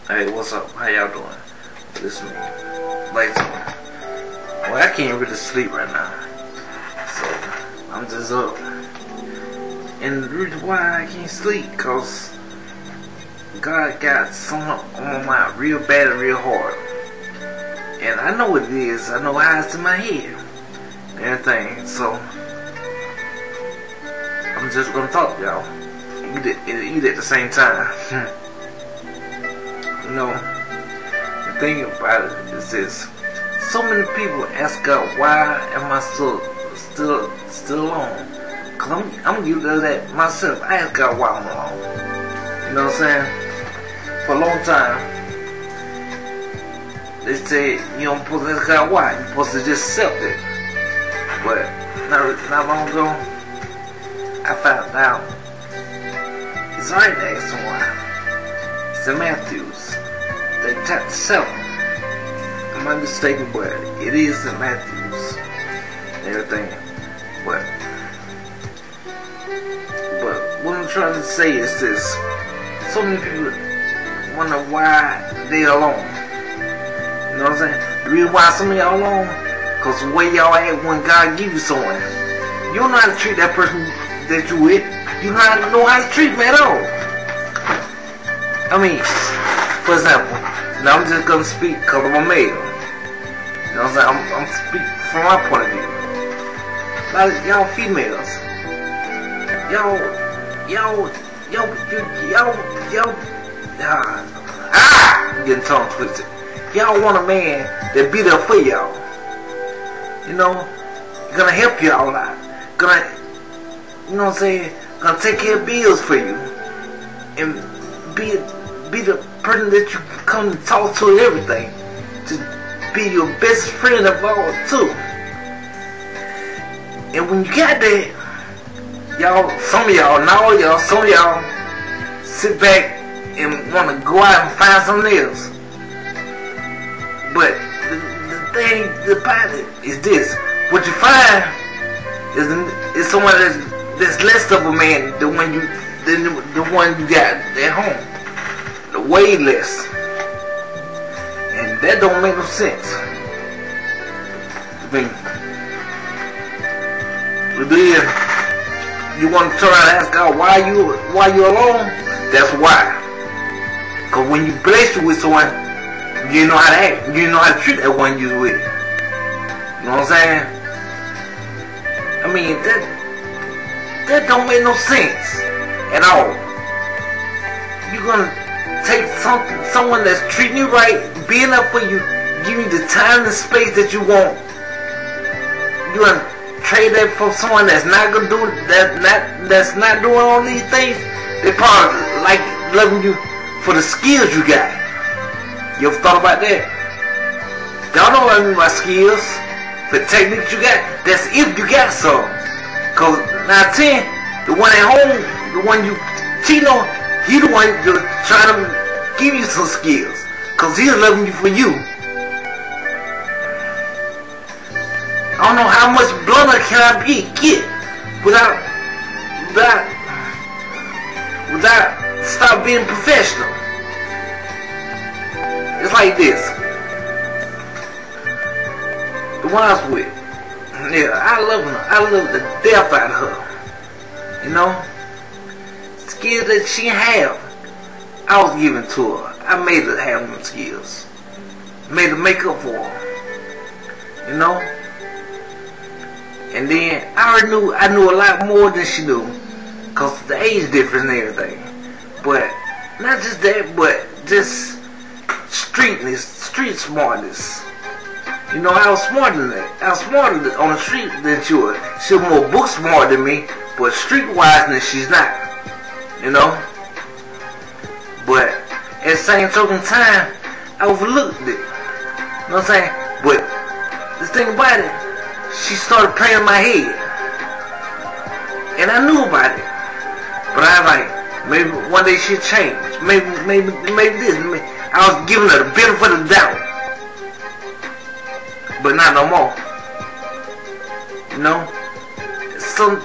Hey, what's up? How y'all doing? This is me. Late one. Well, I can't really sleep right now, so I'm just up. And the reason why I can't sleep, cause God got something on my mind real bad and real hard. And I know what it is. I know how it's in my head and everything. So I'm just gonna talk to y'all. Eat at the same time. You know, the thing about it is this: so many people ask God, why am I still alone? Cause I'm guilty of that myself. I ask God why I'm alone. You know what I'm saying? For a long time, they say you don't supposed to ask God why. You're supposed to just accept it. But not long ago, I found out it's alright to ask him why. It's in Matthews. They chapter 7. Am I mistaken? But it is in Matthews and everything. But what I'm trying to say is this: so many people wonder why they alone. You know what I'm saying? The reason why some of y'all alone, cause the way y'all act when God give you someone, you don't know how to treat that person that you with. You don't know how to treat them at all. I mean, for example, now I'm just gonna speak cause I'm a male. You know what I'm saying? I'm speaking from my point of view. Like y'all females, y'all, I'm getting tongue twisted. Y'all want a man that be there for y'all. You know, gonna help y'all out. Gonna, you know what I'm saying? Gonna take care of bills for you. And be the person that you come and talk to and everything. To be your best friend of all too. And when you got that, y'all, some of y'all sit back and want to go out and find something else. But the thing about it is this: what you find is someone that's less of a man than the one you got at home. The way less. And that don't make no sense. I mean, then you want to turn around and ask God why you alone? That's why. Cause when you bless you with someone, you know how to act. You know how to treat that one you with. You know what I'm saying? I mean, that don't make no sense at all. You're gonna take someone that's treating you right, being up for you, giving you the time and space that you want. You gonna trade that for someone that's not gonna do that's not doing all these things. They probably like loving you for the skills you got. You ever thought about that? Y'all know what I mean by skills. The techniques you got. That's if you got some. Cause 9-10, the one at home, the one you cheat on, he the one trying to give you some skills. Cause he's loving you for you. I don't know how much blunter can I get without stop being professional. It's like this. The one I was with, yeah, I love her. I love the death out of her. You know, skills that she have, I was giving to her. I made her have them skills. Made her make up for them. You know. And then I knew a lot more than she knew, cause the age difference and everything. But not just that, but just street smartness. You know, I was smarter than that. I was smarter on the street than she was. She was more book smart than me, but street wiseness she's not. You know. But at the same token time, I overlooked it. You know what I'm saying? But the thing about it, she started playing in my head. And I knew about it. But I was like, maybe one day she'll change. Maybe this. I was giving her the benefit of the doubt. But not no more. You know? Some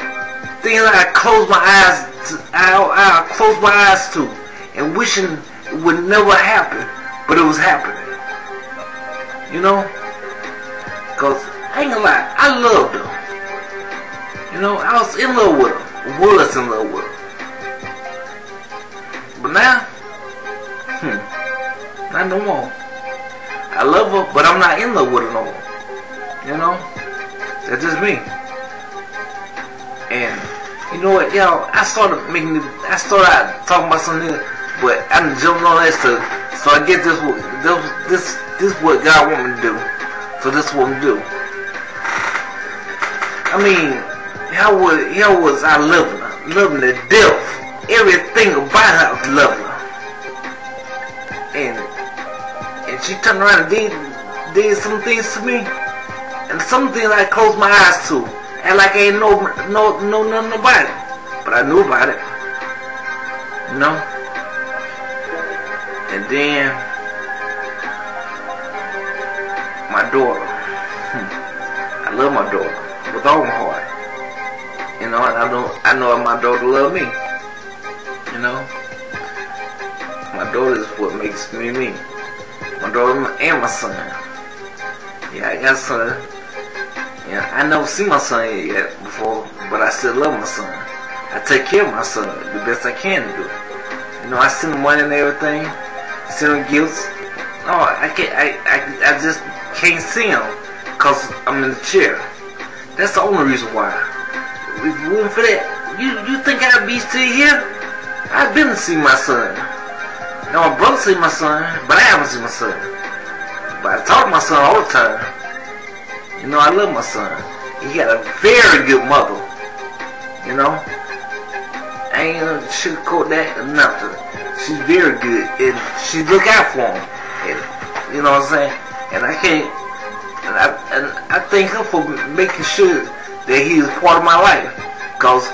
things I close my eyes to, I close my eyes to, and wishing would never happen, but it was happening. You know? Cause I ain't gonna lie, I loved her. You know, I was in love with her. Was in love with her. But now, not no more. I love her, but I'm not in love with her no more. You know? That's just me. And you know what, y'all? I started out talking about something, but I jumped on that stuff. So I get this what God want me to do. So this is what I'm do. I mean, how was I loving her to death? Everything about her I was loving her. And she turned around and did some things to me, and some things I closed my eyes to, and like I ain't know nothing about it, but I knew about it, you know. And then my daughter, I love my daughter with all my heart, you know, and I know my daughter love me, you know. My daughter is what makes me me. My daughter and my son. Yeah, I got a son. Yeah, I never seen my son yet before, but I still love my son. I take care of my son the best I can do. You know, I send him money and everything. Send him gifts. No, I can't. I just can't see him because I'm in the chair. That's the only reason why. If it wasn't for that, you think I'd be still here? I've been to see my son. Now my brother see my son, but I haven't seen my son. But I talk to my son all the time. You know, I love my son. He got a very good mother. You know, I ain't gonna sugarcoat that or nothing. She's very good, and she look out for him. And, you know what I'm saying? And I can't. And I thank her for making sure that he is part of my life. Cause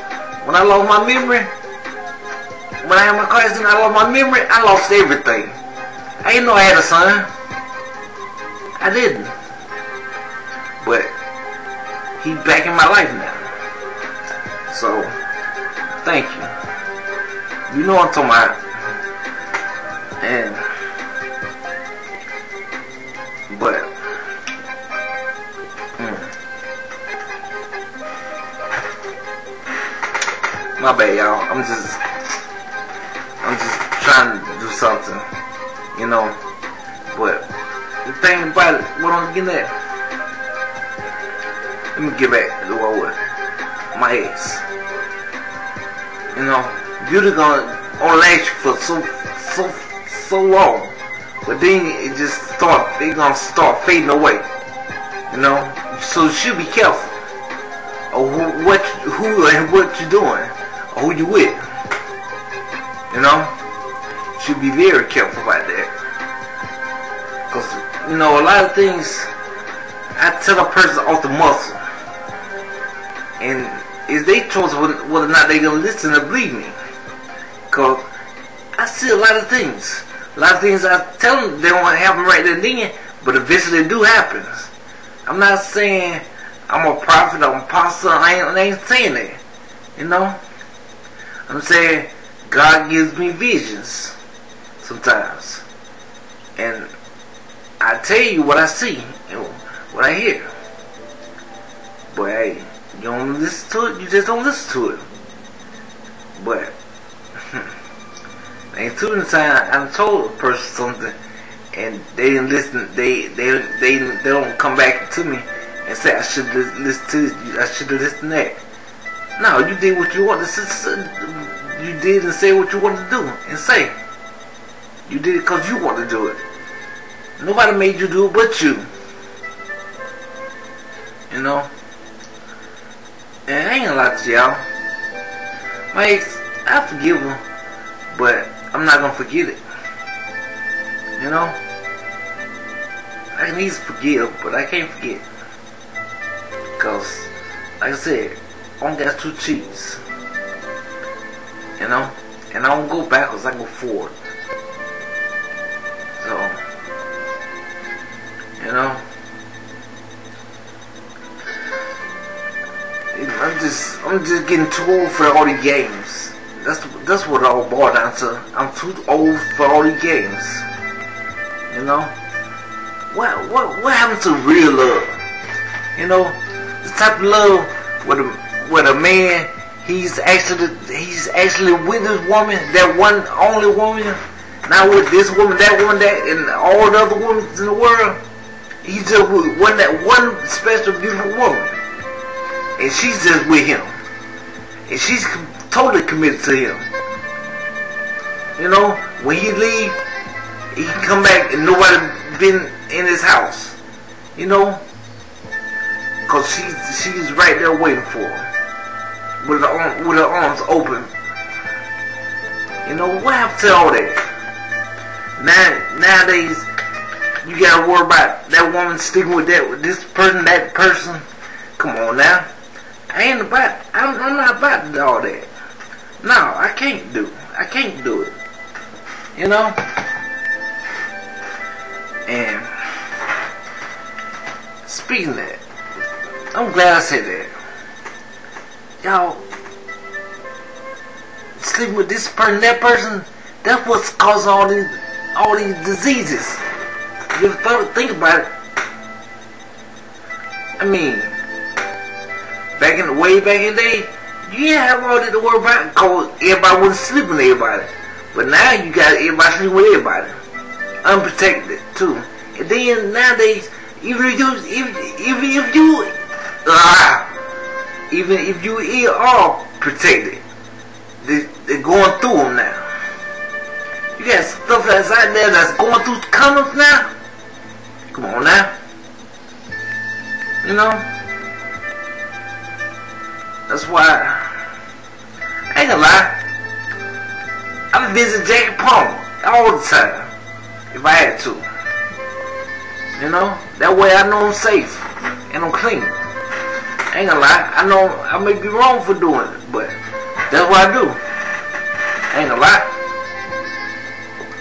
when I lost my memory. When I had my car accident, I lost my memory, I lost everything. I didn't know I had a son. I didn't. But he's back in my life now. So, thank you. You know what I'm talking about. And, but, my bad, y'all. I'm just trying to do something, you know. But the thing about it, what I'm getting at, let me get back to what I was. My ex. You know, beauty gonna only last you for so long, but then it gonna start fading away. You know, so you should be careful of who and what you're doing, or who you with. You know, should be very careful about that. Because, you know, a lot of things, I tell a person off the muscle. And it's their choice whether or not they're going to listen or believe me. Because I see a lot of things. A lot of things I tell them they don't happen right there and then, but eventually they do happen. I'm not saying I'm a prophet or an apostle. I ain't saying that. You know? I'm saying God gives me visions sometimes, and I tell you what I see and what I hear. But hey, you don't listen to it, you just don't listen to it. But ain't too many times I've told a person something and they didn't listen. They don't come back to me and say I should listen to this, I should have listened to that. No, you did what you wanted to. You did and say what you wanted to do and say. You did it because you wanted to do it. Nobody made you do it but you. You know? And I ain't gonna lie to y'all. My ex, I forgive her, but I'm not gonna forget it. You know? I can easily forgive, but I can't forget. Because, like I said, I only got 2 cheeks. You know? And I don't go backwards, I go forward. So, you know? I'm just getting too old for all the games. That's that's what it all boiled down to. I'm too old for all these games. You know? What happened to real love? You know, the type of love where a man he's actually with this woman, that one only woman, not with this woman, that woman, that, and all the other women in the world. He's just with that one special beautiful woman, and she's just with him, and she's totally committed to him. You know, when he leave, he can come back and nobody been in his house. You know, cause she's right there waiting for him with her arms open. You know, what happened to all that? Nowadays, you gotta worry about that woman sticking with this person, that person. Come on now, I'm not about all that. No, I can't do it. You know? And speaking of that, I'm glad I said that. Y'all sleeping with this person, that person, that's what's causing all these diseases. You ever think about it? I mean, way back in the day, you didn't have all that to worry about because everybody wasn't sleeping with everybody. But now you got everybody sleeping with everybody, unprotected too. And then nowadays, even if you are protected, they're going through them now. You got stuff that's out there that's going through condoms now. Come on now. You know? That's why I ain't gonna lie. I visit Jackie Palmer all the time if I had to. You know? That way I know I'm safe and I'm clean. I ain't gonna lie. I know I may be wrong for doing it, but that's what I do. I ain't gonna lie.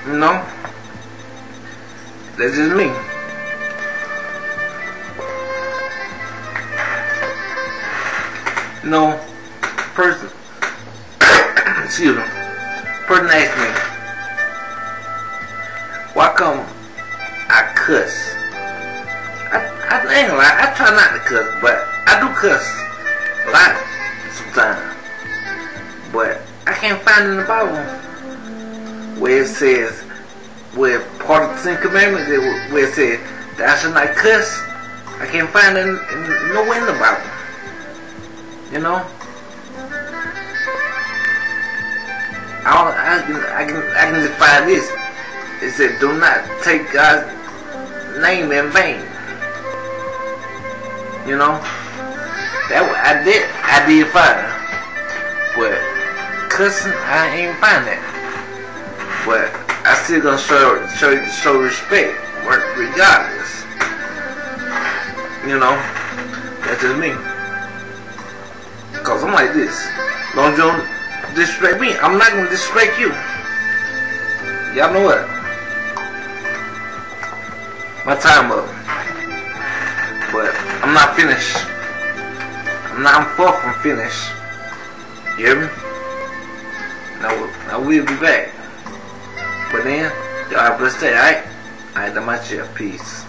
You know? That's just me. You know, person excuse me, person asked me, why come I cuss? I ain't gonna lie, I try not to cuss, but I do cuss a lot sometimes. But I can't find in the Bible where it says, where part of the 10 Commandments, where it says, thou shalt not cuss. I can't find it nowhere in the Bible. You know? I can just find this. It said, do not take God's name in vain. You know? That I did find it. But cussing, I ain't find that. But I still gonna show respect regardless. You know? That's just me. Cause I'm like this. As long as you don't disrespect me, I'm not gonna disrespect you. Y'all know what? My time up. But I'm not finished. I'm far from finished. You hear me? I will be back. But then, y'all have a blessed day, alright? Alright, that's my shit. Peace.